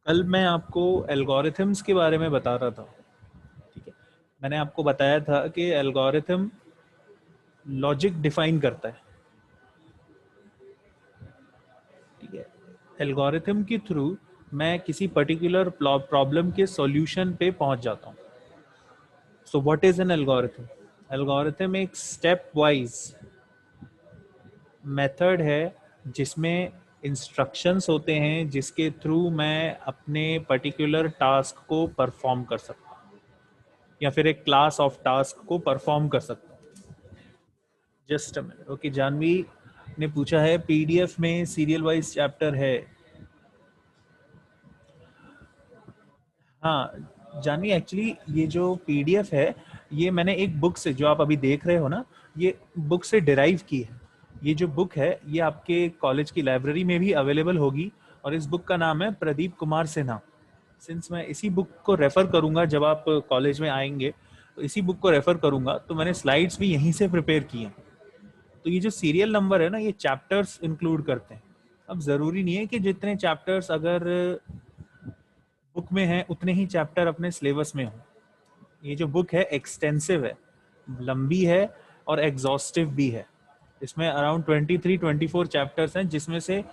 कल मैं आपको एल्गोरिथम्स के बारे में बता रहा था। ठीक है, मैंने आपको बताया था कि एल्गोरिथम लॉजिक डिफाइन करता है। ठीक है, एल्गोरिथम के थ्रू मैं किसी पर्टिकुलर प्रॉब्लम के सॉल्यूशन पे पहुंच जाता हूं। So what is an algorithm? Algorithm एक स्टेप वाइज मेथड है जिसमें इंस्ट्रक्शंस होते हैं जिसके थ्रू मैं अपने पर्टिकुलर टास्क को परफॉर्म कर सकता हूँ या फिर एक क्लास ऑफ टास्क को परफॉर्म कर सकता हूँ। Just a minute. Okay, Janvi ने पूछा है पीडीएफ में सीरियल वाइज चैप्टर है। हाँ जानवी, एक्चुअली ये जो पीडीएफ है ये मैंने एक बुक से, जो आप अभी देख रहे हो ना, ये बुक से डिराइव की है। ये जो बुक है ये आपके कॉलेज की लाइब्रेरी में भी अवेलेबल होगी और इस बुक का नाम है प्रदीप कुमार सिन्हा। सिंस मैं इसी बुक को रेफर करूंगा जब आप कॉलेज में आएंगे, तो इसी बुक को रेफर करूंगा, तो मैंने स्लाइड्स भी यहीं से प्रिपेयर की हैं। तो ये जो सीरियल नंबर है ना, ये चैप्टर्स इंक्लूड करते हैं। अब जरूरी नहीं है कि जितने चैप्टर्स अगर बुक में हैं उतने ही चैप्टर अपने सिलेबस में हो। ये जो बुक है एक्सटेंसिव है, लंबी है और एग्जॉस्टिव भी है। इसमें अराउंड 23-24 चैप्टर्स हैं जिसमें से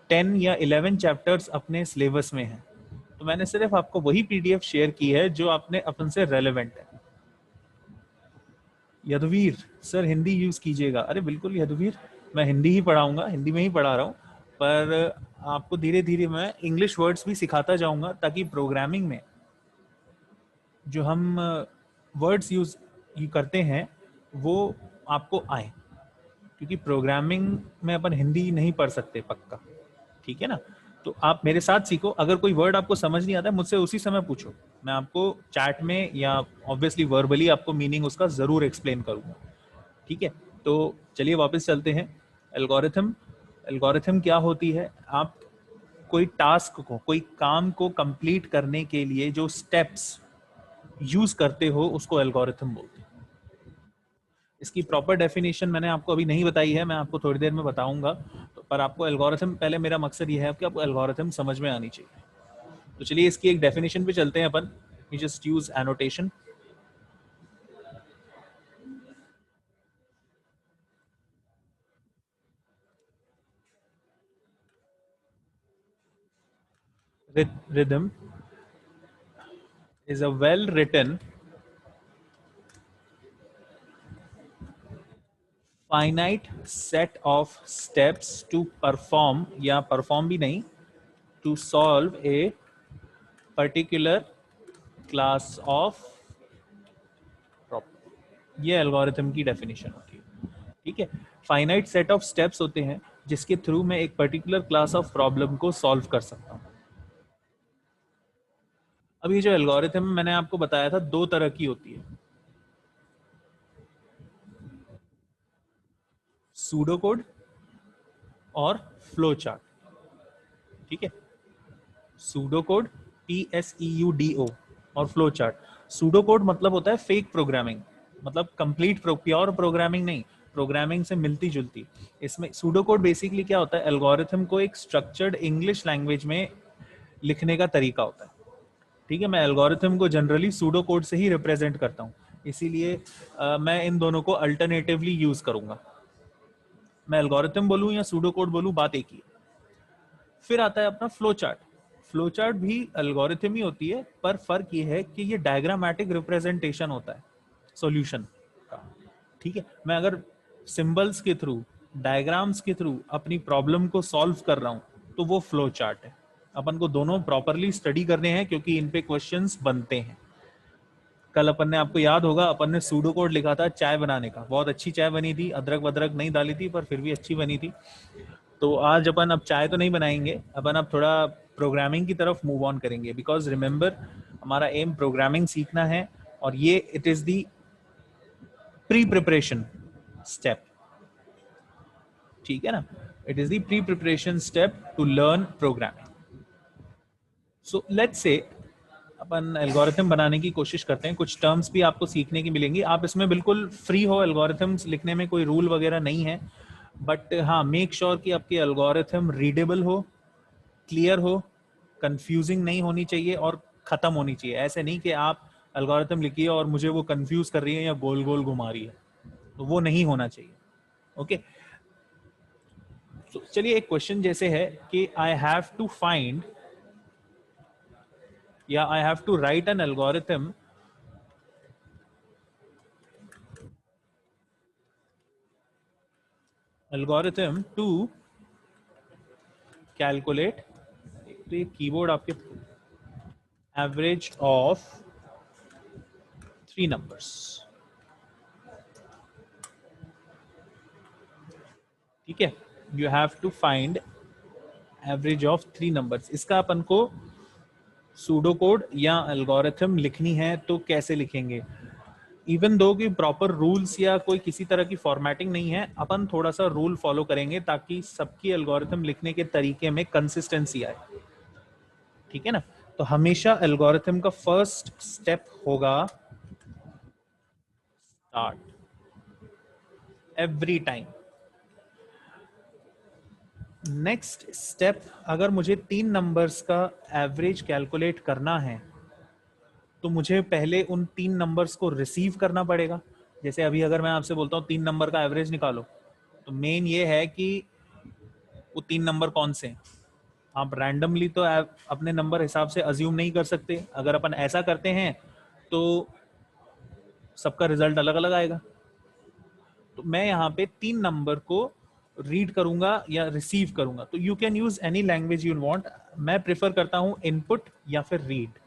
10 या 11 चैप्टर्स अपने सिलेबस में हैं। तो मैंने सिर्फ आपको वही पीडीएफ शेयर की है जो आपने अपन से रेलेवेंट है। यदुवीर सर हिंदी यूज कीजिएगा। अरे बिल्कुल यदुवीर, मैं हिंदी ही पढ़ाऊंगा, हिंदी में ही पढ़ा रहा हूँ, पर आपको धीरे धीरे मैं इंग्लिश वर्ड्स भी सिखाता जाऊंगा ताकि प्रोग्रामिंग में जो हम वर्ड्स यूज करते हैं वो आपको आए, क्योंकि प्रोग्रामिंग में अपन हिंदी नहीं पढ़ सकते पक्का। ठीक है ना? तो आप मेरे साथ सीखो। अगर कोई वर्ड आपको समझ नहीं आता है मुझसे उसी समय पूछो, मैं आपको चैट में या ऑब्वियसली वर्बली आपको मीनिंग उसका जरूर एक्सप्लेन करूंगा। ठीक है, तो चलिए वापस चलते हैं। एल्गोरिथम, एल्गोरिथम क्या होती है? आप कोई टास्क को, कोई काम को कंप्लीट करने के लिए जो स्टेप्स यूज करते हो उसको एल्गोरिथम बोलते हैं। इसकी प्रॉपर डेफिनेशन मैंने आपको अभी नहीं बताई है, मैं आपको थोड़ी देर में बताऊंगा। तो पर आपको एल्गोरिथम, पहले मेरा मकसद ये है कि आपको एल्गोरिथम समझ में आनी चाहिए। तो चलिए इसकी एक डेफिनेशन पे चलते हैं अपन। We just use annotation. Rhythm is a well written finite set of steps to perform, या perform भी नहीं, to solve a particular class of problem। ये एल्गोरिथम की डेफिनेशन होती है। ठीक है, फाइनाइट सेट ऑफ स्टेप्स होते हैं जिसके थ्रू मैं एक पर्टिकुलर क्लास ऑफ प्रॉब्लम को सॉल्व कर सकता हूँ। अब ये जो एल्गोरिथम मैंने आपको बताया था दो तरह की होती है, सूडो कोड और फ्लो चार्ट। ठीक है, सूडो कोड PSEUDO और फ्लो चार्ट। सूडो कोड मतलब होता है फेक प्रोग्रामिंग, मतलब कंप्लीट प्योर प्रोग्रामिंग नहीं, प्रोग्रामिंग से मिलती जुलती। इसमें सूडो कोड बेसिकली क्या होता है? एल्गोरिथम को एक स्ट्रक्चर्ड इंग्लिश लैंग्वेज में लिखने का तरीका होता है। ठीक है, मैं एल्गोरिथम को जनरली सूडो कोड से ही रिप्रेजेंट करता हूँ, इसीलिए मैं इन दोनों को अल्टरनेटिवली यूज करूंगा। मैं एल्गोरिथम बोलूँ या सूडो कोड बोलूँ, बात एक ही है। फिर आता है अपना फ्लो चार्ट। फ्लो चार्ट भी एल्गोरिथम ही होती है, पर फर्क ये है कि ये डायग्रामेटिक रिप्रेजेंटेशन होता है सॉल्यूशन का। ठीक है, मैं अगर सिंबल्स के थ्रू, डायग्राम्स के थ्रू अपनी प्रॉब्लम को सॉल्व कर रहा हूं तो वो फ्लो चार्ट है। अपन को दोनों प्रॉपरली स्टडी करने हैं क्योंकि इन पे क्वेश्चंस बनते हैं। कल अपन ने, आपको याद होगा, अपन ने सूडो कोड लिखा था चाय बनाने का, बहुत अच्छी चाय बनी थी, अदरक वदरक नहीं डाली थी पर फिर भी अच्छी बनी थी। तो आज अपन अब चाय तो नहीं बनाएंगे, अपन अब थोड़ा प्रोग्रामिंग की तरफ मूव ऑन करेंगे, बिकॉज रिमेंबर हमारा एम प्रोग्रामिंग सीखना है और ये it is the pre preparation step. ठीक है ना? It is the pre preparation step to learn programming. So let's say अपन एल्गोरिथम बनाने की कोशिश करते हैं। कुछ टर्म्स भी आपको सीखने की मिलेंगी, आप इसमें बिल्कुल फ्री हो, एल्गोरिथम्स लिखने में कोई रूल वगैरह नहीं है। बट हाँ, मेक श्योर कि आपके एल्गोरिथम रीडेबल हो, क्लियर हो कंफ्यूजिंग नहीं होनी चाहिए और खत्म होनी चाहिए। ऐसे नहीं कि आप एल्गोरिथम लिखिए और मुझे वो कंफ्यूज कर रही है या गोल गोल घुमा रही है, तो वो नहीं होना चाहिए। ओके, तो चलिए एक क्वेश्चन जैसे है कि आई हैव टू फाइंड या I have to write an algorithm to calculate, तो ये कीबोर्ड आपके एवरेज ऑफ 3 नंबर्स, ठीक है। You have to find average of 3 numbers. इसका अपन को सूडो कोड या एल्गोरिथम लिखनी है तो कैसे लिखेंगे? इवन दो कि प्रॉपर रूल्स या कोई किसी तरह की फॉर्मेटिंग नहीं है, अपन थोड़ा सा रूल फॉलो करेंगे ताकि सबकी एल्गोरिथम लिखने के तरीके में कंसिस्टेंसी आए, ठीक है ना। तो हमेशा एल्गोरिथम का फर्स्ट स्टेप होगा start, every time. Next step, अगर मुझे 3 नंबर्स का एवरेज कैलकुलेट करना है तो मुझे पहले उन 3 नंबर्स को रिसीव करना पड़ेगा। जैसे अभी अगर मैं आपसे बोलता हूँ 3 नंबर का एवरेज निकालो, तो मेन ये है कि वो 3 नंबर कौन से हैं। आप रैंडमली तो अपने नंबर हिसाब से अज्यूम नहीं कर सकते। अगर अपन ऐसा करते हैं तो सबका रिजल्ट अलग अलग आएगा। तो मैं यहाँ पे 3 नंबर को रीड करूंगा या रिसीव करूंगा। तो you can use any language you want. मैं प्रेफर करता हूँ इनपुट या फिर रीड।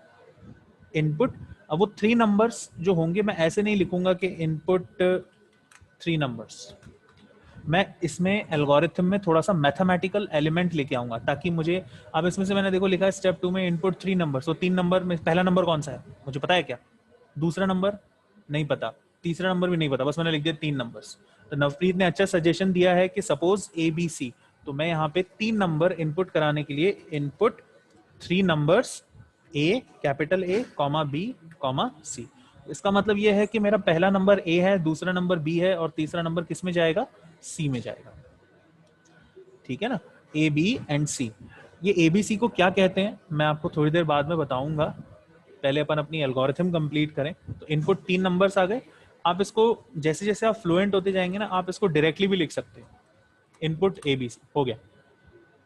इनपुट, अब वो 3 नंबर्स जो होंगे मैं ऐसे नहीं लिखूंगा कि इनपुट 3 नंबर्स। मैं इसमें एल्गोरिथम में थोड़ा सा मैथमेटिकल एलिमेंट लेके आऊंगा ताकि मुझे, अब इसमें से मैंने देखो लिखा है स्टेप 2 में इनपुट 3 नंबर, तो 3 नंबर में पहला नंबर कौन सा है मुझे पता है क्या? दूसरा नंबर नहीं पता, तीसरा नंबर भी नहीं पता, बस मैंने लिख दिया 3 नंबर्स। तो नवप्रीत ने अच्छा सजेशन दिया है कि सपोज ABC, तो मैं यहाँ पे 3 नंबर इनपुट कराने के लिए input 3 numbers A, capital A, comma B, comma C। इसका मतलब यह है कि मेरा पहला नंबर A है, दूसरा नंबर B है और तीसरा नंबर किस में जाएगा? C में जाएगा, ठीक है ना। A, B and C। ये ABC को क्या कहते हैं मैं आपको थोड़ी देर बाद में बताऊंगा। पहले अपन अपनी एल्गोरिथम कंप्लीट करें। तो इनपुट 3 नंबर्स आ गए। आप इसको जैसे जैसे आप फ्लुएंट होते जाएंगे ना, आप इसको डायरेक्टली भी लिख सकते हैं। इनपुट ABC हो गया,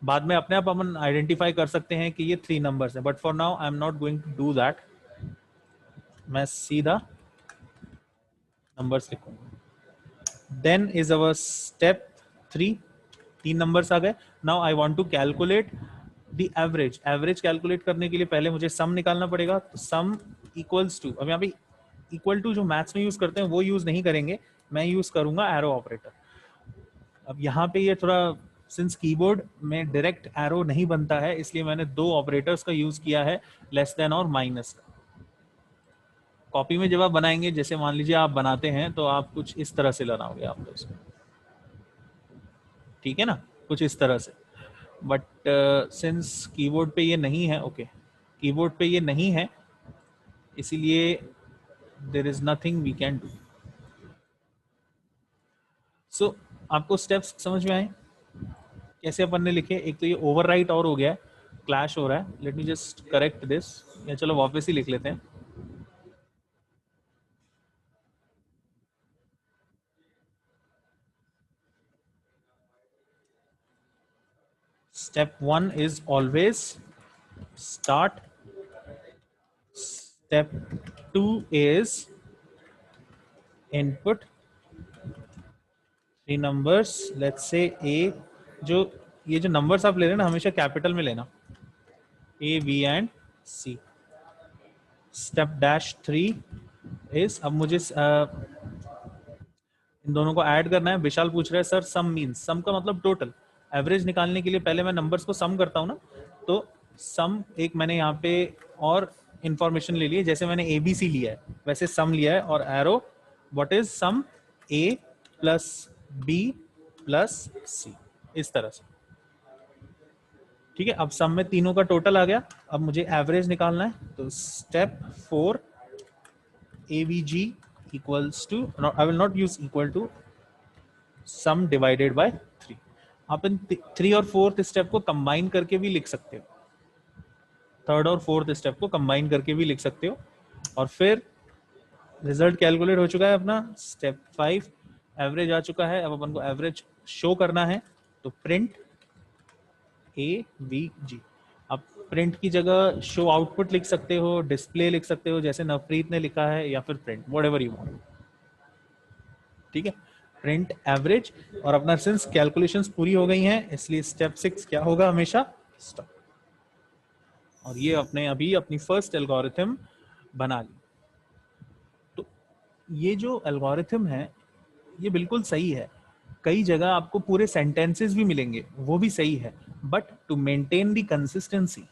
बाद में अपने आप अपन आइडेंटिफाई कर सकते हैं कि ये 3 नंबर्स हैं, but for now I am not going to do that. मैं सीधा नंबर्स लिखूंगा। Then is our step 3, 3 numbers आ गए। Now I want to calculate the average. Average calculate करने के लिए पहले मुझे सम निकालना पड़ेगा। तो सम इक्वल्स टू, अब यहाँ पे इक्वल टू जो मैथ्स में यूज करते हैं वो यूज नहीं करेंगे, मैं यूज करूंगा एरो ऑपरेटर। अब यहाँ पे ये थोड़ा, सिंस कीबोर्ड में डायरेक्ट एरो नहीं बनता है, इसलिए मैंने 2 ऑपरेटर्स का यूज किया है, लेस देन और माइनस का। कॉपी में जब आप बनाएंगे, जैसे मान लीजिए आप बनाते हैं तो आप कुछ इस तरह से लगाओगे आप तो इसको, ठीक है ना, कुछ इस तरह से। बट सिंस कीबोर्ड पे ये नहीं है, ओके, कीबोर्ड पे ये नहीं है, इसीलिए there is nothing we can do. So आपको स्टेप्स समझ में आए कैसे अपन ने लिखे? एक तो ये ओवरराइट और हो गया है, क्लैश हो रहा है। Late me just correct this, या चलो वापस ही लिख लेते हैं। Step 1 is always start. Step 2 is input 3 numbers. Let's say A, जो ये जो नंबर्स आप ले रहे हैं ना, हमेशा कैपिटल में लेना, A, B and C. Step dash 3 is, अब मुझे इन दोनों को ऐड करना है। विशाल पूछ रहा है सर सम मीन्स, सम का मतलब टोटल। एवरेज निकालने के लिए पहले मैं नंबर्स को सम करता हूँ ना, तो सम एक मैंने यहाँ पे और इंफॉर्मेशन ले ली है, जैसे मैंने ABC लिया है वैसे सम लिया है, और arrow what is sum A plus B plus C, इस तरह से, ठीक है। अब सम में तीनों का टोटल आ गया, अब मुझे एवरेज निकालना है। तो step 4 AVG equals to, I will not use equal to, sum divided by 3। आप इन 3 और 4th स्टेप को कंबाइन करके भी लिख सकते हो, थर्ड और फोर्थ स्टेप को कंबाइन करके भी लिख सकते हो। और फिर रिजल्ट कैलकुलेट हो चुका है अपना, स्टेप 5 एवरेज आ चुका है। अब अपन को एवरेज शो करना है, तो प्रिंट AVG। अब प्रिंट की जगह शो आउटपुट लिख सकते हो, डिस्प्ले लिख सकते हो जैसे नवप्रीत ने लिखा है, या फिर प्रिंट, व्हाटएवर यू वांट। ठीक है, प्रिंट एवरेज। और अपना सिंस कैलकुलेशंस पूरी हो गई हैं, इसलिए स्टेप 6 क्या होगा हमेशा, स्टॉप। और ये अपने अभी अपनी फर्स्ट एल्गोरिथम बना ली। तो ये जो एल्गोरिथम है ये बिल्कुल सही है। कई जगह आपको पूरे सेंटेंसेस भी मिलेंगे, वो भी सही है, but to maintain the consistency,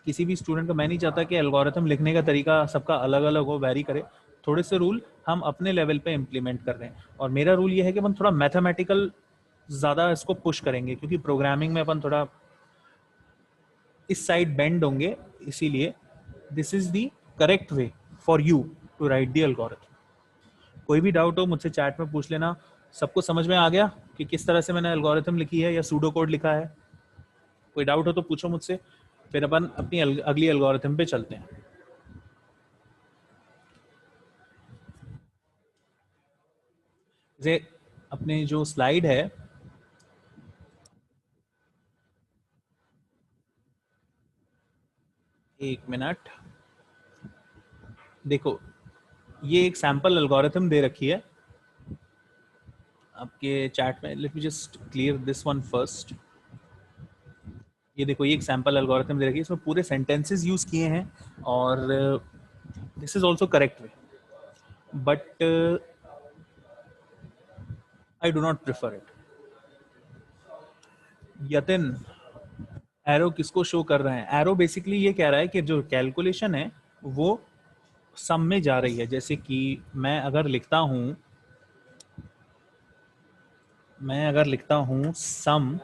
किसी भी स्टूडेंट को, मैं नहीं चाहता कि एल्गोरिथम लिखने का तरीका सबका अलग अलग हो, वेरी करे। थोड़े से रूल हम अपने लेवल पे इम्प्लीमेंट कर रहे हैं, और मेरा रूल ये है कि अपन थोड़ा मैथमेटिकल ज़्यादा इसको पुश करेंगे, क्योंकि प्रोग्रामिंग में अपन थोड़ा इस साइड बेंड होंगे। इसीलिए this is the correct way for you to write the algorithm. कोई भी डाउट हो मुझसे चैट में पूछ लेना। सबको समझ में आ गया कि किस तरह से मैंने एल्गोरिथम लिखी है या सूडो कोड लिखा है? कोई डाउट हो तो पूछो मुझसे, फिर अपन अपनी अगली एल्गोरिथम पे चलते हैं। जैसे अपने जो स्लाइड है, एक मिनट देखो, ये एक सैंपल एल्गोरिथम दे रखी है आपके चैट में। Late me just clear this one first. ये देखो, ये एक सैंपल एल्गोरिथम दे रखी है, इसमें पूरे सेंटेंसेस यूज किए हैं, और this is also correct way, but I do not prefer it. Yatin, arrow किसको शो कर रहे हैं? एरो बेसिकली ये कह रहा है कि जो कैलकुलेशन है वो सम में जा रही है। जैसे कि मैं अगर लिखता हूं सम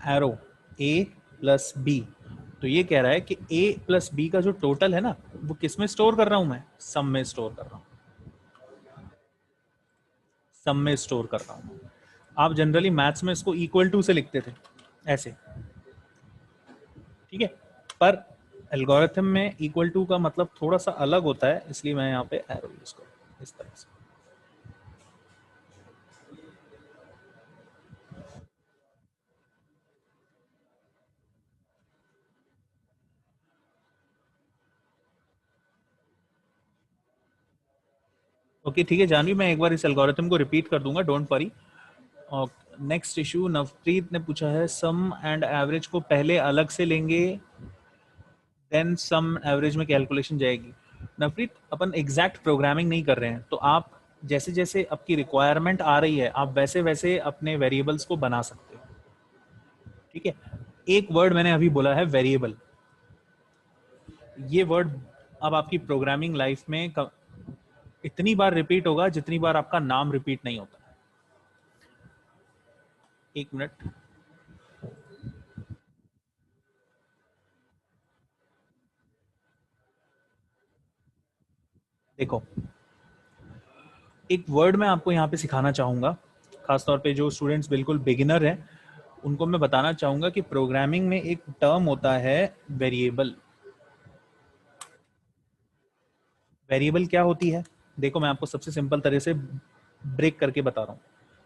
एरो A प्लस B, तो ये कह रहा है कि A प्लस B का जो टोटल है ना, वो किस में स्टोर कर रहा हूं मैं? सम में स्टोर कर रहा हूं, सम में स्टोर कर रहा हूं। आप जनरली मैथ्स में इसको इक्वल टू से लिखते थे, ऐसे, ठीक है? पर एल्गोरिथम में इक्वल टू का मतलब थोड़ा सा अलग होता है, इसलिए मैं यहाँ पे एरो यूज करूँ इस तरह से। ओके ठीक है जानवी, मैं एक बार इस एल्गोरिथम को रिपीट कर दूंगा, डोंट वरी। और नेक्स्ट इशू नवप्रीत ने पूछा है, सम एंड एवरेज को पहले अलग से लेंगे देन सम एवरेज में कैलकुलेशन जाएगी। नवप्रीत, अपन एग्जैक्ट प्रोग्रामिंग नहीं कर रहे हैं, तो आप जैसे जैसे आपकी रिक्वायरमेंट आ रही है आप वैसे वैसे अपने वेरिएबल्स को बना सकते हो, ठीक है? एक वर्ड मैंने अभी बोला है वेरिएबल, ये वर्ड अब आपकी प्रोग्रामिंग लाइफ में इतनी बार रिपीट होगा जितनी बार आपका नाम रिपीट नहीं होता। एक मिनट, देखो, एक वर्ड मैं आपको यहाँ पे सिखाना चाहूंगा, खासतौर पे जो स्टूडेंट्स बिल्कुल बिगिनर हैं उनको मैं बताना चाहूंगा कि प्रोग्रामिंग में एक टर्म होता है वेरिएबल। वेरिएबल क्या होती है? देखो, मैं आपको सबसे सिंपल तरह से ब्रेक करके बता रहा हूँ।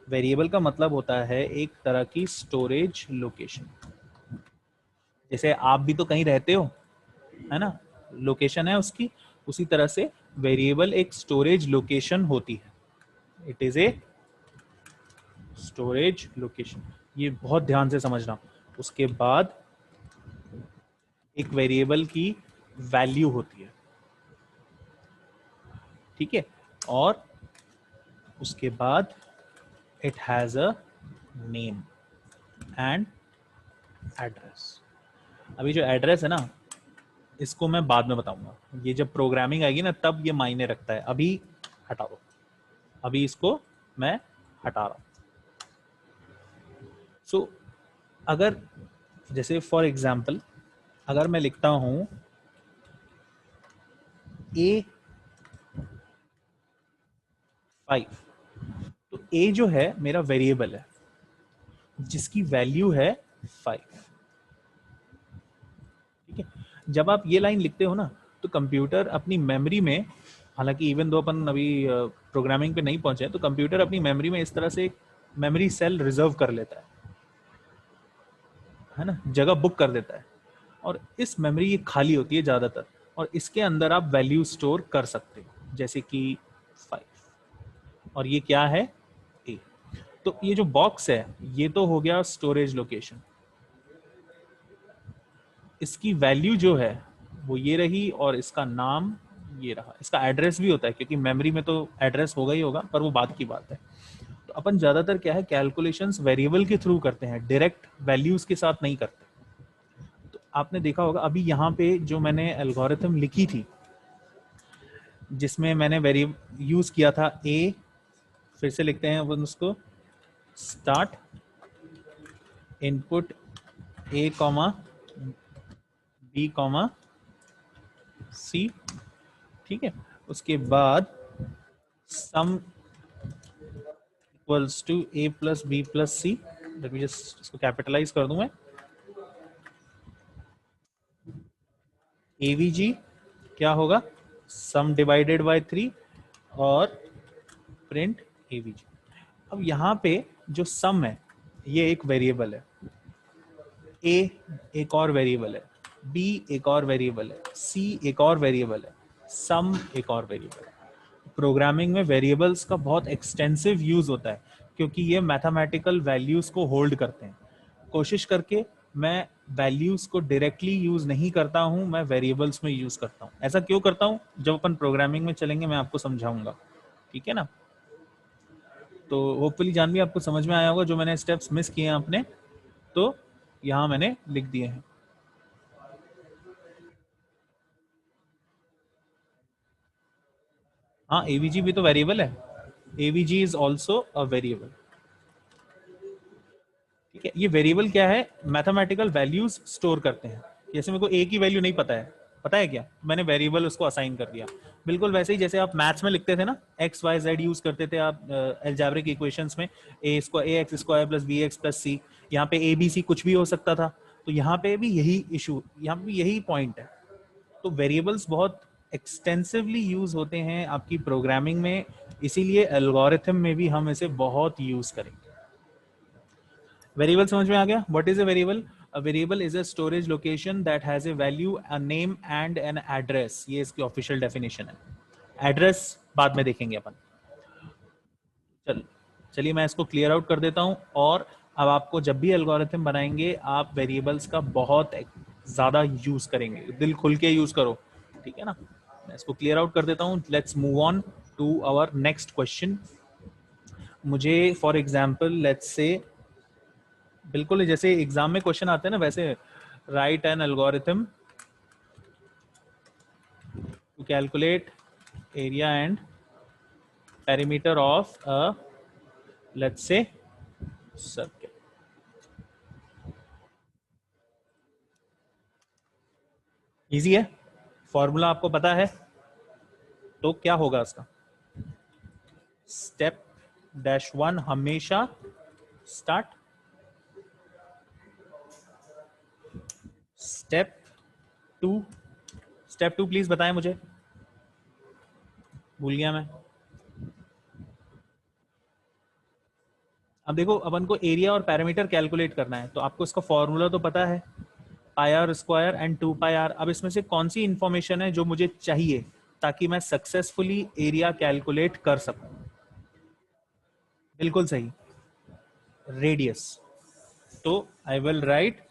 वेरिएबल का मतलब होता है एक तरह की स्टोरेज लोकेशन। जैसे आप भी तो कहीं रहते हो, है ना, लोकेशन है उसकी, उसी तरह से वेरिएबल एक स्टोरेज लोकेशन होती है। It is a storage location, ये बहुत ध्यान से समझना। उसके बाद एक वेरिएबल की वैल्यू होती है, ठीक है? और उसके बाद it has a name and address. अभी जो एड्रेस है ना, इसको मैं बाद में बताऊंगा, ये जब प्रोग्रामिंग आएगी ना तब ये मायने रखता है। अभी हटा दो, अभी इसको मैं हटा रहा हूं। सो अगर जैसे फॉर एग्जाम्पल अगर मैं लिखता हूं A5, तो A जो है मेरा वेरिएबल है जिसकी वैल्यू है 5। ठीक है, जब आप ये लाइन लिखते हो ना तो कंप्यूटर अपनी मेमोरी में, हालांकि इवन दो अपन अभी प्रोग्रामिंग पे नहीं पहुंचे तो कंप्यूटर अपनी मेमोरी में इस तरह से एक मेमोरी सेल रिजर्व कर लेता है ना, जगह बुक कर देता है, और इस मेमोरी ये खाली होती है ज़्यादातर, और इसके अंदर आप वैल्यू स्टोर कर सकते हो, जैसे कि 5, और ये क्या है, ए। तो ये जो बॉक्स है ये तो हो गया स्टोरेज लोकेशन, इसकी वैल्यू जो है वो ये रही, और इसका नाम ये रहा। इसका एड्रेस भी होता है क्योंकि मेमोरी में तो एड्रेस होगा ही होगा, पर वो बात की बात है। तो अपन ज़्यादातर क्या है, कैलकुलेशंस वेरिएबल के थ्रू करते हैं, डायरेक्ट वैल्यूज के साथ नहीं करते। तो आपने देखा होगा अभी यहाँ पे जो मैंने एल्गोरिथम लिखी थी, जिसमें मैंने यूज किया था ए, फिर से लिखते हैं अपन उसको, start input A comma B comma C, ठीक है, उसके बाद sum equals to A plus B plus C. Let me just इसको कैपिटलाइज कर दूं मैं, एवीजी क्या होगा, सम डिवाइडेड बाय 3, और प्रिंट एवीजी। अब यहाँ पे जो सम है ये एक वेरिएबल है, ए एक और वेरिएबल है, बी एक और वेरिएबल है, सी एक और वेरिएबल है, सम एक और वेरिएबल है। प्रोग्रामिंग में वेरिएबल्स का बहुत एक्सटेंसिव यूज होता है क्योंकि ये मैथमेटिकल वैल्यूज को होल्ड करते हैं। कोशिश करके मैं वैल्यूज को डायरेक्टली यूज नहीं करता हूं, मैं वेरिएबल्स में यूज करता हूं। ऐसा क्यों करता हूं, जब अपन प्रोग्रामिंग में चलेंगे मैं आपको समझाऊंगा, ठीक है ना। तो होपफुली जान भी आपको समझ में आया होगा, जो मैंने स्टेप्स मिस किए हैं अपने, तो यहाँ मैंने लिख दिए हैं। हाँ, एवीजी भी तो वेरिएबल है, AVG is also a variable, ठीक है। ये वेरिएबल क्या है, मैथमेटिकल वैल्यूज स्टोर करते हैं। जैसे मेरे को ए की वैल्यू नहीं पता है, पता है क्या, मैंने वेरिएबल उसको असाइन कर दिया। बिल्कुल वैसे ही जैसे आप मैथ्स में लिखते थे ना, एक्स वाई जेड यूज करते थे आप एल्जेब्रिक इक्वेशंस में, A X square plus B X plus C, यहाँ पे ए बी सी कुछ भी हो सकता था। तो यहाँ पे भी यही इशू, यहाँ पे यही पॉइंट है। तो वेरिएबल्स बहुत एक्सटेंसिवली यूज होते हैं आपकी प्रोग्रामिंग में, इसीलिए एल्गोरिथम में भी हम इसे बहुत यूज करेंगे। वेरिएबल समझ में आ गया, what is a variable? A variable is a storage location that has a value, a name and an address. ये इसकी ऑफिशियल डेफिनेशन है। एड्रेस बाद में देखेंगे अपन। चलिए मैं इसको क्लियर आउट कर देता हूं, और अब आपको जब भी एल्गोरिथम बनाएंगे आप वेरिएबल्स का बहुत ज़्यादा यूज़ करेंगे, दिल खुल के यूज़ करो, ठीक है ना। मैं इसको क्लियर आउट कर देता हूं, let's move on to our next question. मुझे फॉर एग्जाम्पल लेट्स से, बिल्कुल जैसे एग्जाम में क्वेश्चन आते हैं ना वैसे, write an algorithm to calculate area and perimeter of a, let's say, circle। Easy है, फॉर्मूला आपको पता है, तो क्या होगा इसका, स्टेप डैश 1 हमेशा स्टार्ट, स्टेप 2, स्टेप 2 प्लीज बताएं मुझे, भूल गया मैं। अब देखो अपन को एरिया और पैरामीटर कैलकुलेट करना है, तो आपको इसका फॉर्मूला तो पता है, pi R square and 2 pi R. अब इसमें से कौन सी इंफॉर्मेशन है जो मुझे चाहिए ताकि मैं सक्सेसफुली एरिया कैलकुलेट कर सकूं? बिल्कुल सही, रेडियस। तो आई विल राइट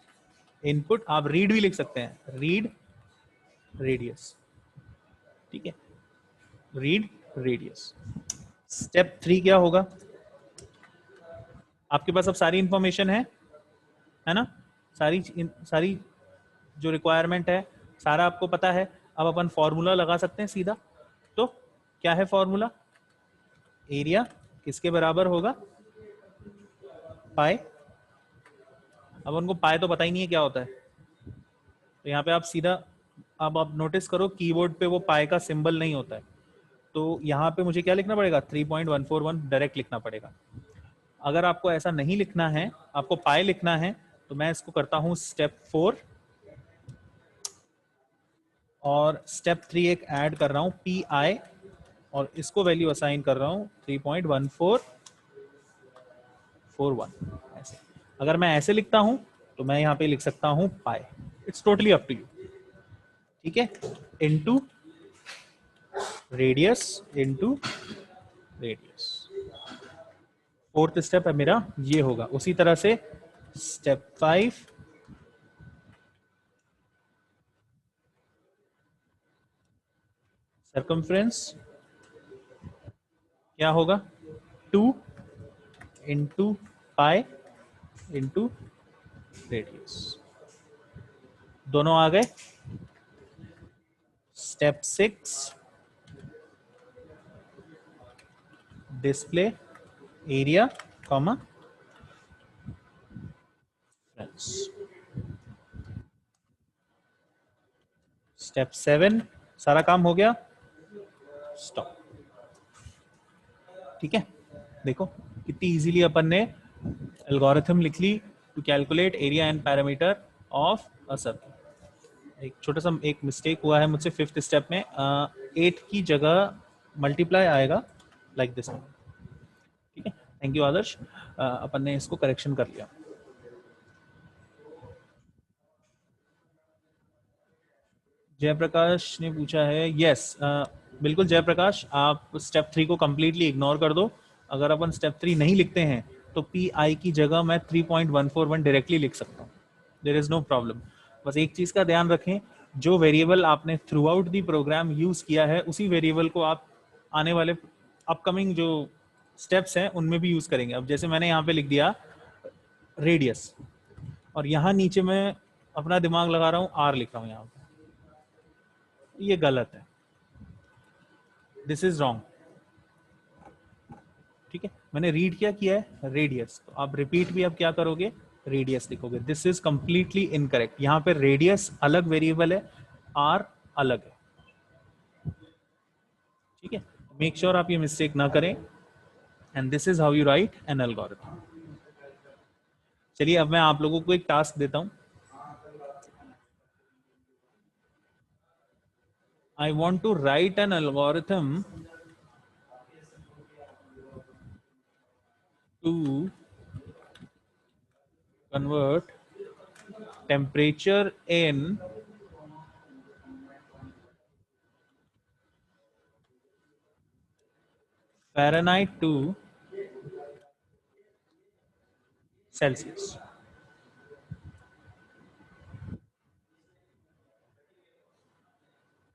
इनपुट, आप रीड भी लिख सकते हैं, रीड रेडियस, ठीक है, रीड रेडियस। स्टेप 3 क्या होगा, आपके पास अब सारी इंफॉर्मेशन है ना, सारी जो रिक्वायरमेंट है सारा आपको पता है। अब अपन फॉर्मूला लगा सकते हैं सीधा। तो क्या है फॉर्मूला, एरिया किसके बराबर होगा, पाई। अब उनको पाई तो पता ही नहीं है क्या होता है, तो यहाँ पे आप सीधा, अब आप नोटिस करो कीबोर्ड पे वो पाई का सिंबल नहीं होता है, तो यहाँ पे मुझे क्या लिखना पड़ेगा, 3.141 डायरेक्ट लिखना पड़ेगा। अगर आपको ऐसा नहीं लिखना है, आपको पाई लिखना है, तो मैं इसको करता हूं स्टेप 4 और स्टेप 3 एक ऐड कर रहा हूं पी आई और इसको वैल्यू असाइन कर रहा हूं 3.1441 ऐसे। अगर मैं ऐसे लिखता हूं तो मैं यहां पे लिख सकता हूं pi, it's totally up to you, ठीक है, into radius into radius. Fourth step है मेरा ये होगा। उसी तरह से स्टेप 5 सर्कमफ्रेंस क्या होगा 2 इंटू पाई इंटू रेडियस। दोनों आ गए। Step 6 display area comma friends. Step 7 सारा काम हो गया, स्टॉप। ठीक है, देखो कितनी इजीली अपन ने एल्गोरिथम लिख ली to calculate area and parameter of a circle. एक छोटा सा एक मिस्टेक हुआ है मुझसे फिफ्थ स्टेप में, 8 की जगह मल्टीप्लाई आएगा लाइक दिस। ठीक है, थैंक यू आदर्श, अपन ने इसको करेक्शन कर लिया। जयप्रकाश ने पूछा है, यस बिल्कुल जयप्रकाश, आप स्टेप 3 को कंप्लीटली इग्नोर कर दो। अगर अपन स्टेप 3 नहीं लिखते हैं तो पी आई की जगह मैं 3.141 डायरेक्टली लिख सकता हूँ, देयर इज नो प्रॉब्लम। बस एक चीज का ध्यान रखें, जो वेरिएबल आपने through out the program use किया है उसी वेरिएबल को आप आने वाले अपकमिंग जो स्टेप्स हैं उनमें भी यूज करेंगे। अब जैसे मैंने यहाँ पे लिख दिया रेडियस और यहाँ नीचे मैं अपना दिमाग लगा रहा हूँ आर लिख रहा हूँ यहाँ पे, ये गलत है, दिस इज रॉन्ग। ठीक है, मैंने रीड क्या किया है रेडियस, तो आप रिपीट भी अब क्या करोगे रेडियस लिखोगे, दिस इज कंप्लीटली इनकरेक्ट। यहाँ पे रेडियस अलग वेरिएबल है, आर अलग है। ठीक है, मेक श्योर आप ये मिस्टेक ना करें, and this is how you right an algorithm. चलिए अब मैं आप लोगों को एक टास्क देता हूं। I want to write an algorithm to convert temperature in Fahrenheit to Celsius।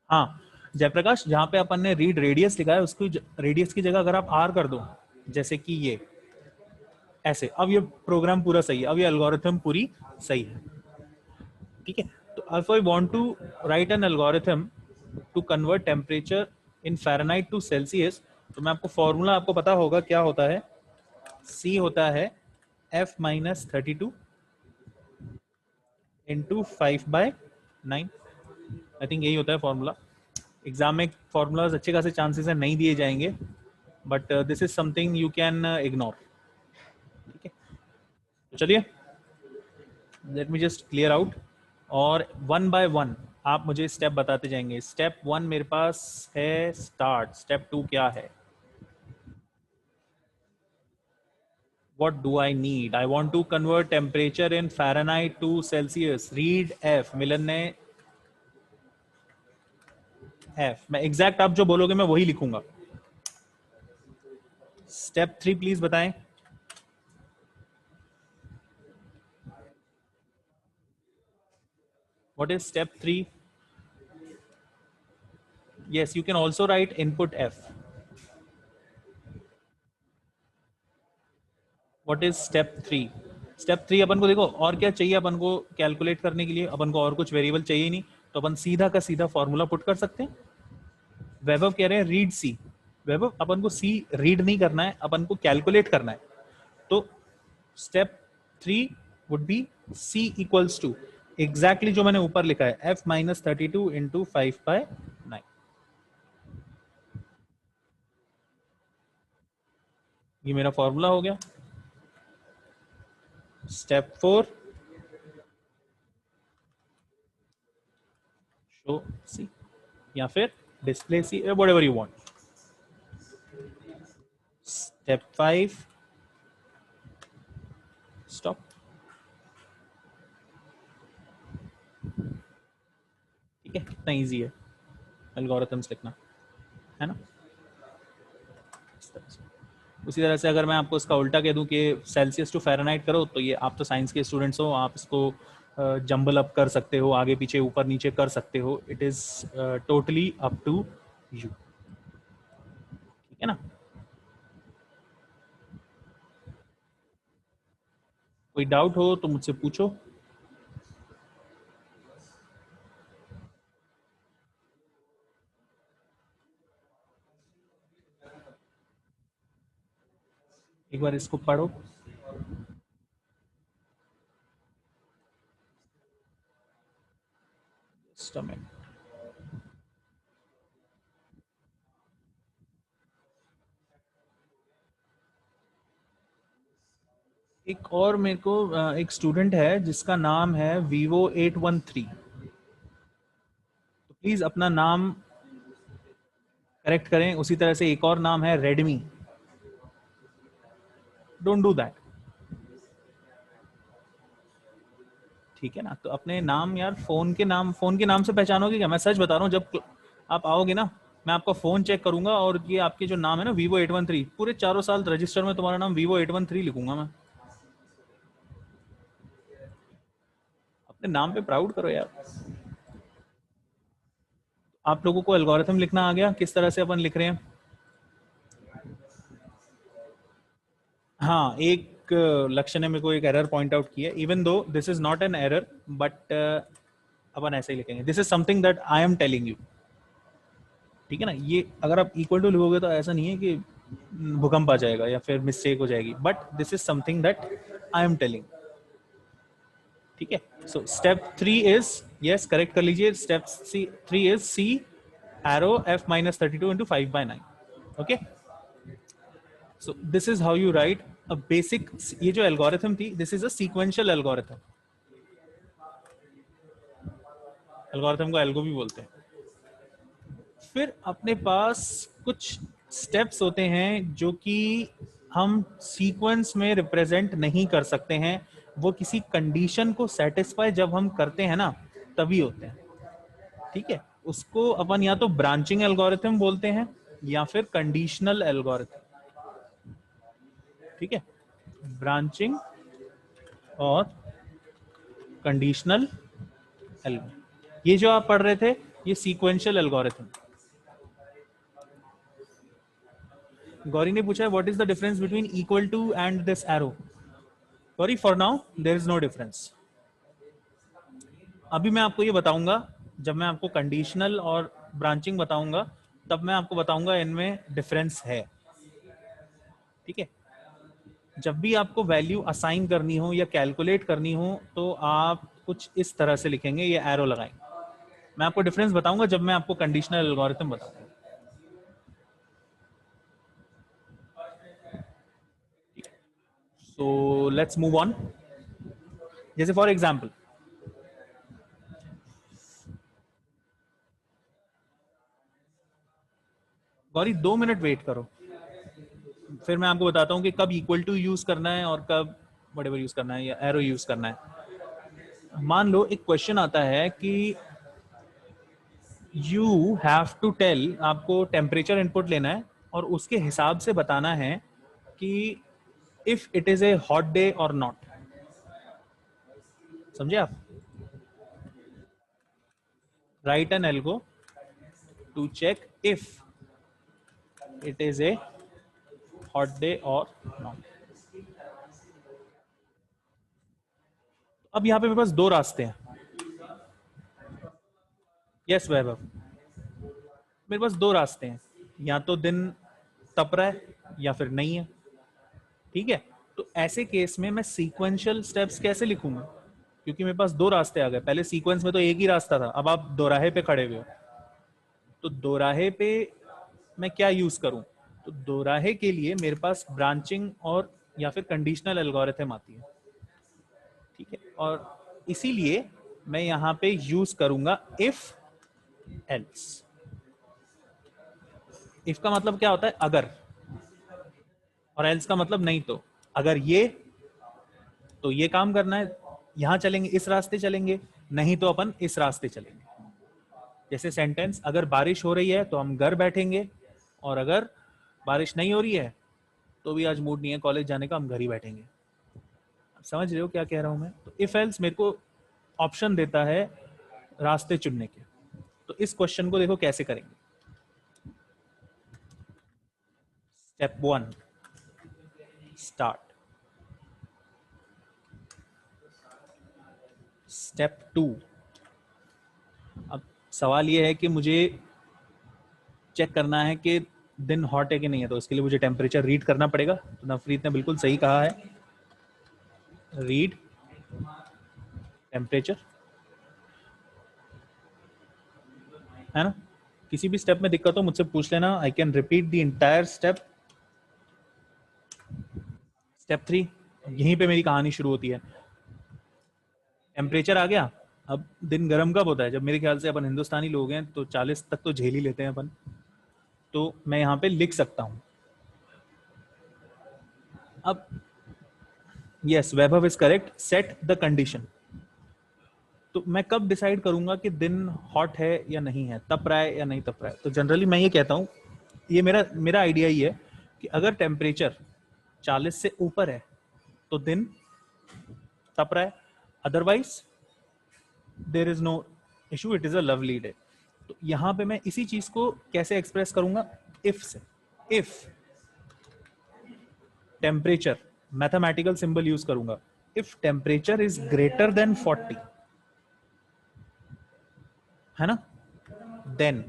हाँ जयप्रकाश, जहां पे अपन ने रीड रेडियस लिखा है उसको रेडियस की जगह अगर आप आर कर दो, जैसे कि ये ऐसे, अब ये प्रोग्राम पूरा सही है, अब ये एल्गोरिथम पूरी सही है। ठीक है, तो if I want to write an algorithm to convert temperature in Fahrenheit to Celsius, तो मैं आपको फॉर्मूला आपको पता होगा क्या होता है, C होता है F minus 32 into 5/9। I think यही होता है फॉर्मूला। एग्जाम में फॉर्मूलाज अच्छे खासे चांसेस है नहीं दिए जाएंगे, but this is something you can ignore. ठीक है, तो चलिए late me just clear out, और वन बाय वन आप मुझे स्टेप बताते जाएंगे। स्टेप 1 मेरे पास है स्टार्ट, स्टेप 2 क्या है, what do I need? I want to convert temperature in Fahrenheit to Celsius. Read F, मिलन ने F, मैं एग्जैक्ट आप जो बोलोगे मैं वही लिखूंगा। स्टेप 3 प्लीज बताएं। What is step 3? Yes, you can also write input F. What is step 3? Step 3 अपन को देखो और क्या चाहिए अपन को कैलकुलेट करने के लिए, अपन को और कुछ वेरिएबल चाहिए नहीं, तो अपन सीधा का सीधा फॉर्मूला पुट कर सकते हैं। वैभव कह रहे हैं रीड सी। वैभव अपन को सी रीड नहीं करना है, अपन को कैलकुलेट करना है। तो step 3 would be C equals to exactly जो मैंने ऊपर लिखा है F माइनस 32 इंटू 5/9। ये मेरा फॉर्मूला हो गया। स्टेप 4 शो सी या फिर display C, whatever you want. Step 5 stop. ठीक है, कितना इजी है एल्गोरिथम्स लिखना, है ना. उसी तरह से अगर मैं आपको इसका उल्टा कह दूं कि सेल्सियस टू फ़ारेनहाइट करो, तो ये आप तो साइंस के स्टूडेंट्स हो, आप इसको जंबल अप कर सकते हो, आगे पीछे ऊपर नीचे कर सकते हो. It is totally up to you. ठीक है ना. कोई डाउट हो तो मुझसे पूछो. एक बार इसको पढ़ो. स्टमक. एक और मेरे को एक स्टूडेंट है जिसका नाम है vivo813. तो प्लीज अपना नाम करेक्ट करें. उसी तरह से एक और नाम है रेडमी. Don't do that. ठीक है ना. तो अपने नाम यार, फोन के नाम से पहचानोगे क्या. मैं सच बता रहा हूँ, जब आप आओगे ना, मैं आपका फोन चेक करूंगा और ये आपके जो नाम है ना vivo813, पूरे चारों साल रजिस्टर में तुम्हारा नाम vivo813 लिखूंगा मैं. अपने नाम पे प्राउड करो यार. आप लोगों को एल्गोरिथम लिखना आ गया, किस तरह से अपन लिख रहे हैं. हाँ, एक लक्ष्य ने मेरे को एक एरर पॉइंट आउट किया. Even though this is not an error, but अपन ऐसे ही लिखेंगे. This is something that I am telling you. ठीक है ना. ये अगर आप इक्वल टू लिखोगे तो ऐसा नहीं है कि भूकंप आ जाएगा या फिर मिस्टेक हो जाएगी, but this is something that I am telling. ठीक है. So step 3 is, yes correct कर लीजिए. Step 3 is C arrow f-32 into 5/9. Okay. So this is how you write a basic. ये जो एल्गोरिथम थी, this is a sequential algorithm. Algorithm को algo भी बोलते हैं. फिर अपने पास कुछ स्टेप्स होते हैं जो कि हम सीक्वेंस में रिप्रेजेंट नहीं कर सकते हैं. वो किसी कंडीशन को सेटिस्फाई जब हम करते हैं ना, तभी होते हैं. ठीक है. उसको अपन या तो ब्रांचिंग एल्गोरिथम बोलते हैं या फिर कंडीशनल एल्गोरिथम. ठीक है. ब्रांचिंग और कंडीशनल एल्गोरिथम. ये जो आप पढ़ रहे थे, ये सीक्वेंशियल एल्गोरिथम. गौरी ने पूछा है what is the difference between equal to and this arrow. Gauri, for now there is no difference. अभी मैं आपको ये बताऊंगा, जब मैं आपको कंडीशनल और ब्रांचिंग बताऊंगा, तब मैं आपको बताऊंगा इनमें डिफरेंस है. ठीक है. जब भी आपको वैल्यू असाइन करनी हो या कैलकुलेट करनी हो, तो आप कुछ इस तरह से लिखेंगे, ये एरो लगाएंगे. मैं आपको डिफरेंस बताऊंगा जब मैं आपको कंडीशनल एल्गोरिथम बताऊंगा. So let's move on. जैसे for example, Gauri 2 minute wait करो, फिर मैं आपको बताता हूँ कि कब इक्वल टू यूज करना है और कब व्हाटएवर यूज करना है या एरो यूज करना है. मान लो एक क्वेश्चन आता है कि यू हैव टू टेल, आपको टेम्परेचर इनपुट लेना है और उसके हिसाब से बताना है कि if it is a hot day और नॉट. समझे आप. Write an algo to check if it is a hot day और नॉट. अब यहाँ पे मेरे पास दो रास्ते हैं. यस वैभव, मेरे पास दो रास्ते हैं. या तो दिन तप रहा है या फिर नहीं है. ठीक है. तो ऐसे केस में मैं सीक्वेंशियल स्टेप्स कैसे लिखूंगा, क्योंकि मेरे पास दो रास्ते आ गए. पहले सीक्वेंस में तो एक ही रास्ता था, अब आप दोराहे पे खड़े हुए हो. तो दोराहे पे मैं क्या यूज करूं. तो दोराहे के लिए मेरे पास ब्रांचिंग और या फिर कंडीशनल एल्गोरिथम आती है. ठीक है. और इसीलिए मैं यहाँ पे यूज करूंगा इफ एल्स। इफ का मतलब क्या होता है? अगर, और एल्स का मतलब नहीं तो। अगर ये, तो ये काम करना है, यहां चलेंगे, इस रास्ते चलेंगे, नहीं तो अपन इस रास्ते चलेंगे। जैसे सेंटेंस, अगर बारिश हो रही है तो हम घर बैठेंगे, और अगर बारिश नहीं हो रही है तो भी आज मूड नहीं है कॉलेज जाने का, हम घर ही बैठेंगे। समझ रहे हो क्या कह रहा हूं मैं? तो इफ एल्स मेरे को ऑप्शन देता है रास्ते चुनने के। तो इस क्वेश्चन को देखो कैसे करेंगे। Step 1, start. स्टेप 2, अब सवाल ये है कि मुझे चेक करना है कि दिन हॉट है कि नहीं है, तो इसके लिए मुझे टेम्परेचर रीड करना पड़ेगा। तो नवप्रीत ने बिल्कुल सही कहा है, रीड टेम्परेचर, है ना। किसी भी स्टेप में दिक्कत हो मुझसे पूछ लेना, I can repeat the entire step. Step 3, यहीं पे मेरी कहानी शुरू होती है। टेम्परेचर आ गया, अब दिन गर्म कब होता है? जब मेरे ख्याल से अपन हिंदुस्तानी लोग हैं तो 40 तक तो झेल ही लेते हैं अपन। तो मैं यहाँ पे लिख सकता हूँ। अब yes, Vaibhav is correct, set the condition. तो मैं कब डिसाइड करूंगा कि दिन हॉट है या नहीं है, तप रहा है या नहीं तप रहा है? तो जनरली मैं ये कहता हूँ, ये मेरा मेरा आइडिया ही है कि अगर टेम्परेचर 40 से ऊपर है तो दिन तप रहा है, otherwise there is no issue, it is a lovely day. तो यहां पे मैं इसी चीज को कैसे एक्सप्रेस करूंगा? इफ से। If temperature, mathematical symbol use करूंगा। If temperature is greater than 40, है ना, देन,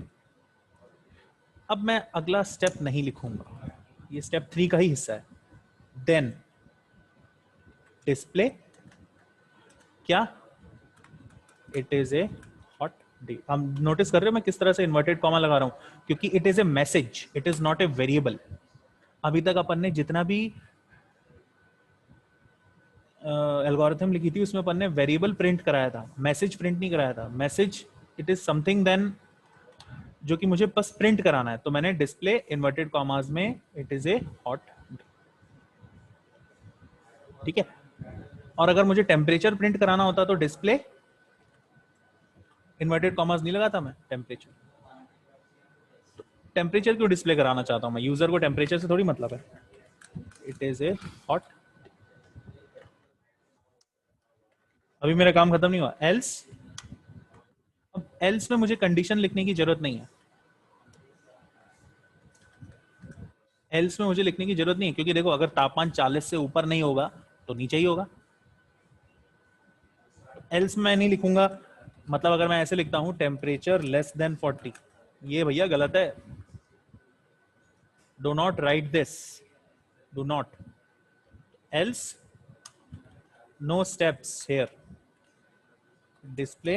अब मैं अगला स्टेप नहीं लिखूंगा, ये स्टेप 3 का ही हिस्सा है। देन डिस्प्ले क्या? It is a hot day. हम नोटिस कर रहे हो मैं किस तरह से इन्वर्टेड कॉमा लगा रहा हूं? क्योंकि it is A message, it is not a variable. अभी तक अपन ने जितना भी एल्गोरिथम लिखी थी उसमें अपन ने वेरिएबल प्रिंट कराया था, मैसेज प्रिंट नहीं कराया था। Message it is something then जो कि मुझे बस प्रिंट कराना है। तो मैंने डिस्प्ले इन्वर्टेड कॉमास में इट इज ए हॉट, ठीक है। और अगर मुझे टेम्परेचर प्रिंट कराना होता तो डिस्प्ले इन्वर्टेड कॉमास नहीं लगाता मैं, टेम्परेचर। टेम्परेचर क्यों डिस्प्ले कराना चाहता हूं मैं? यूजर को टेम्परेचर से थोड़ी मतलब है। इट इज ए हॉट, अभी मेरा काम खत्म नहीं हुआ। एल्स, अब एल्स में मुझे कंडीशन लिखने की जरूरत नहीं है। एल्स में मुझे लिखने की जरूरत नहीं है, क्योंकि देखो अगर तापमान 40 से ऊपर नहीं होगा तो नीचे ही होगा। एल्स में नहीं लिखूंगा, मतलब अगर मैं ऐसे लिखता हूं टेम्परेचर लेस देन 40, ये भैया गलत है। Do not write this, do not, else no steps here, display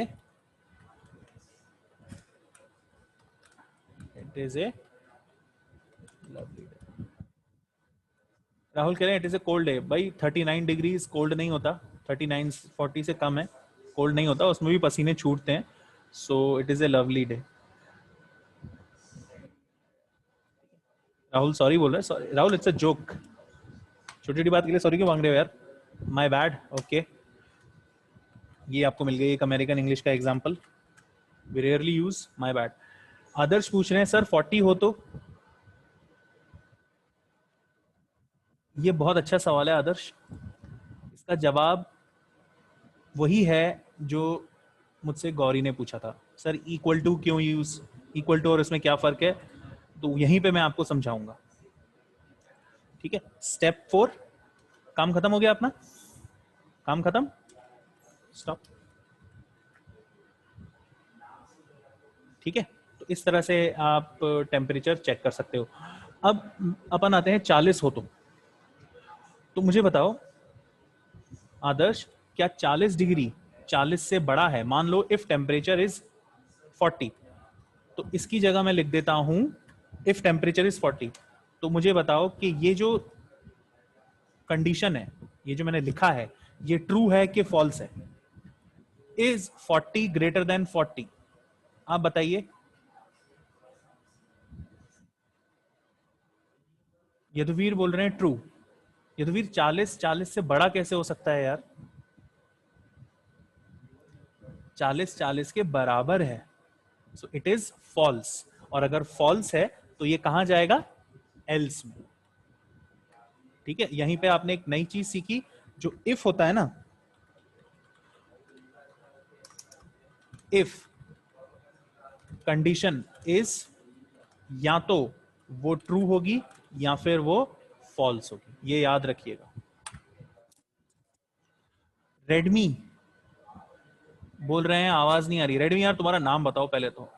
it is a lovely day. Rahul कह रहे हैं it is a cold day. भाई 39 डिग्रीज कोल्ड नहीं होता, 39 40 से कम है, कोल्ड नहीं होता, उसमें भी पसीने छूटते हैं। So it is a lovely day. Rahul sorry बोल रहे हैं, sorry Rahul, it's a joke. छोटी छोटी बात के लिए सॉरी क्यों मांग रहे हो यार? My bad, okay. ये आपको मिल गई एक अमेरिकन इंग्लिश का example, we rarely use, my bad. Adarsh पूछ रहे हैं सर 40 हो तो? ये बहुत अच्छा सवाल है आदर्श। इसका जवाब वही है जो मुझसे गौरी ने पूछा था, सर इक्वल टू क्यों यूज, इक्वल टू और इसमें क्या फर्क है? तो यहीं पे मैं आपको समझाऊंगा, ठीक है। स्टेप 4, काम खत्म हो गया अपना, काम खत्म, स्टॉप, ठीक है। तो इस तरह से आप टेम्परेचर चेक कर सकते हो। अब अपन आते हैं 40 हो तो मुझे बताओ आदर्श, क्या 40 डिग्री 40 से बड़ा है? मान लो इफ टेम्परेचर इज 40, तो इसकी जगह मैं लिख देता हूं इफ टेम्परेचर इज 40। तो मुझे बताओ कि ये जो कंडीशन है, ये जो मैंने लिखा है, ये ट्रू है कि फॉल्स है? Is 40 greater than 40? आप बताइए। यदुवीर बोल रहे हैं ट्रू। यदुवीर 40 से बड़ा कैसे हो सकता है यार? 40 के बराबर है, सो इट इज फॉल्स। और अगर फॉल्स है तो ये कहां जाएगा? एल्स में। ठीक है, यहीं पे आपने एक नई चीज सीखी, जो इफ होता है ना, इफ कंडीशन इज, या तो वो ट्रू होगी या फिर वो फॉल्स होगी, ये याद रखिएगा। रेडमी बोल रहे हैं आवाज नहीं आ रही। रेडमी यार तुम्हारा नाम बताओ पहले तो,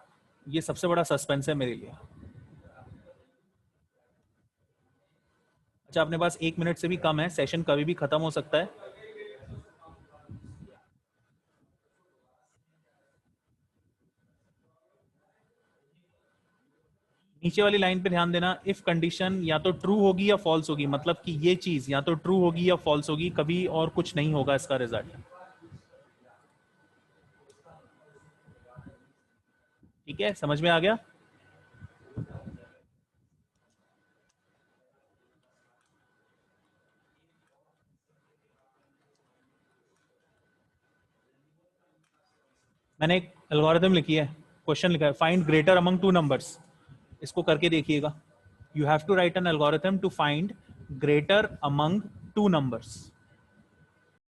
ये सबसे बड़ा सस्पेंस है मेरे लिए। अच्छा, अपने पास 1 मिनट से भी कम है, सेशन कभी भी खत्म हो सकता है। नीचे वाली लाइन पे ध्यान देना, इफ कंडीशन या तो ट्रू होगी या फॉल्स होगी, मतलब कि ये चीज या तो ट्रू होगी या फॉल्स होगी, कभी और कुछ नहीं होगा इसका रिजल्ट। ठीक है, समझ में आ गया? मैंने एक एल्गोरिथम लिखी है, क्वेश्चन लिखा है, find greater among two numbers. इसको करके देखिएगा। You have to write an algorithm to find greater among two numbers.